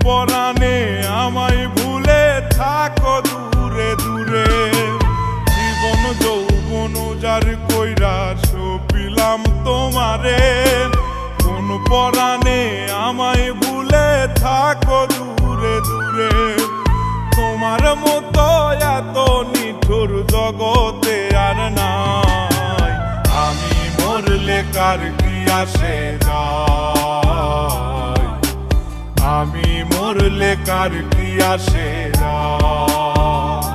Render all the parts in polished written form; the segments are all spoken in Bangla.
পরাণে আমায় ভুলে থাকো দূরে দূরে। জীবন যৌবন যার কইরা সপিলাম তোমারে, কোন পরাণে আমায় ভুলে থাকো দূরে দূরে। তোমার মতো এত নিঠুর জগতে আর নাই, আমি মরলে কার কি আসে যায়, আমি মরলে কার কি আসে যায়,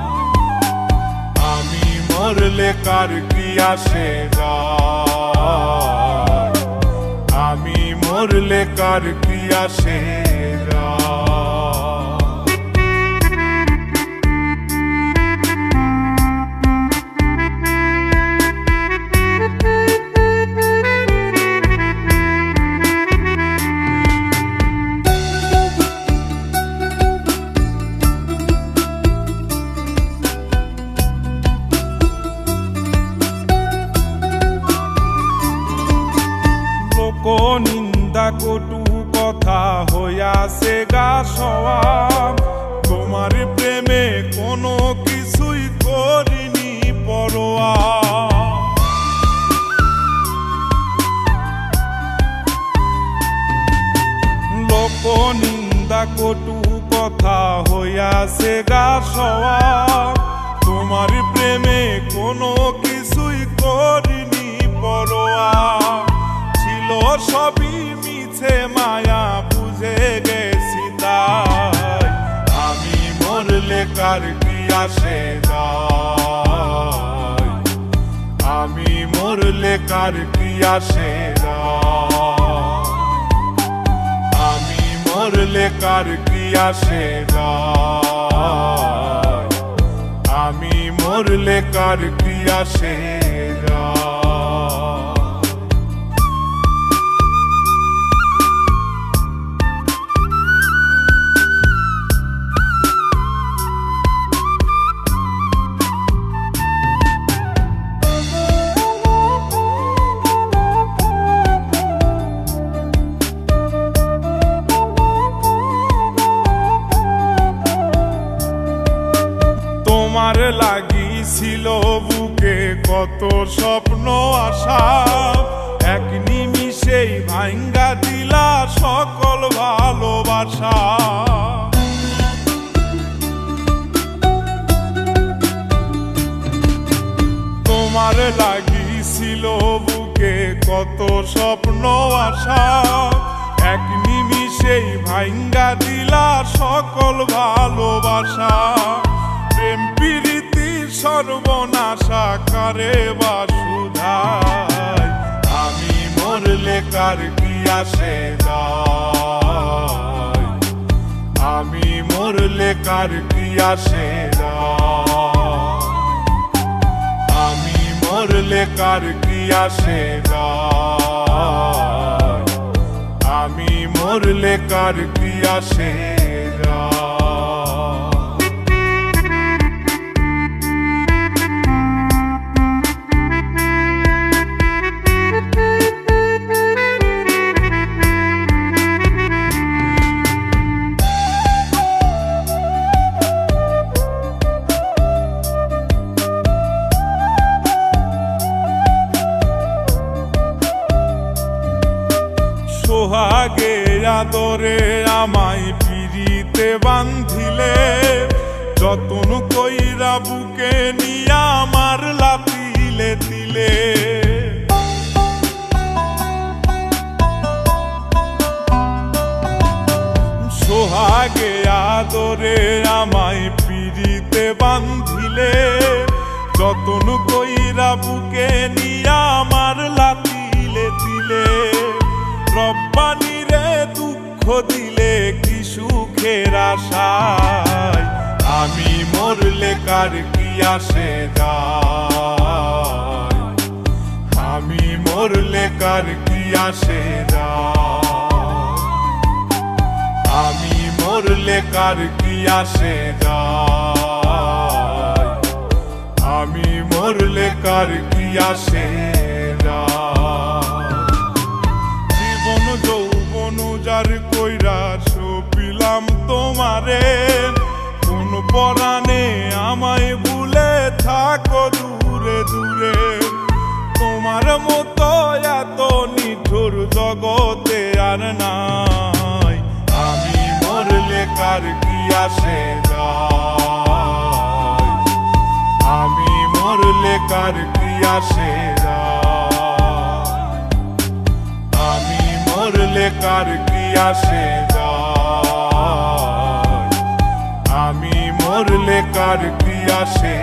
আমি মরলে কার কি আসে যায়, আমি মরলে কার কি আসে যায়। নিন্দা কটু কথা হইয়াছে গা সওয়াব, তোমার প্রেমে কোনো কিছুই করিনি পরোয়া। লোক নিন্দা কটু কথা হইয়াছে গা সওয়াব, তোমার প্রেমে কোনো কিছুই করিনি পরোয়া। সবই মিছে মায়া বুঝে গেছি তাই, আমি মরলে কার কি আসে যায়, আমি মরলে কার কি আসে যায়, আমি মরলে কার কি আসে যায়, আমি মরলে কার কি আসে যায়। তোমার লাগিছিল বুকে কত স্বপ্ন আশা, এক নিমিষেই ভাঙ্গা দিলা সকল ভালোবাসা। তোমার লাগিছিল বুকে কত স্বপ্ন আশা, এক নিমিষেই ভাঙ্গা দিলা সকল ভালোবাসা। প্রেম প্রীতি সর্বনাশা কারে বা সুধায়, আমি মরলে কার কি আসে যায়, আমি মরলে কার কি আসে যায়, আমি মরলে কার কি আসে যায়, আমি মরলে কার কি আসে যায়। সোহাগে আদরে আমায় পিরিতে বান্ধিলে, যতন কইরা বুকে নিয়া আমার লাতিলে দিলে। সোহাগে আদরে আমায় পিরিতে বান্ধিলে, যতন কইরা বুকে নিয়া আমার লাতিলে দিলে। রব্বানি রে দুঃখ দিলে কি সুখের আশায়, আমি মরলে কার কি আসে যায়, আমি মরলে কার কি আসে যায়, আমি মরলে কার কি আসে যায়, আমি মরলে কার কি আসে যায়। জীবন যৌবন যার কইরা সপিলাম তোমারে, কোন পরাণে আমায় ভুলে থাকো দূরে দূরে। তোমার মতো এত নিঠুর জগতে আর নাই, আমি মরলে কার কি আসে যায়, আমি মরলে কার কি আসে যায়, আমি মরলে কার কি আসে যায়, আমি মরলে কার কি আসে।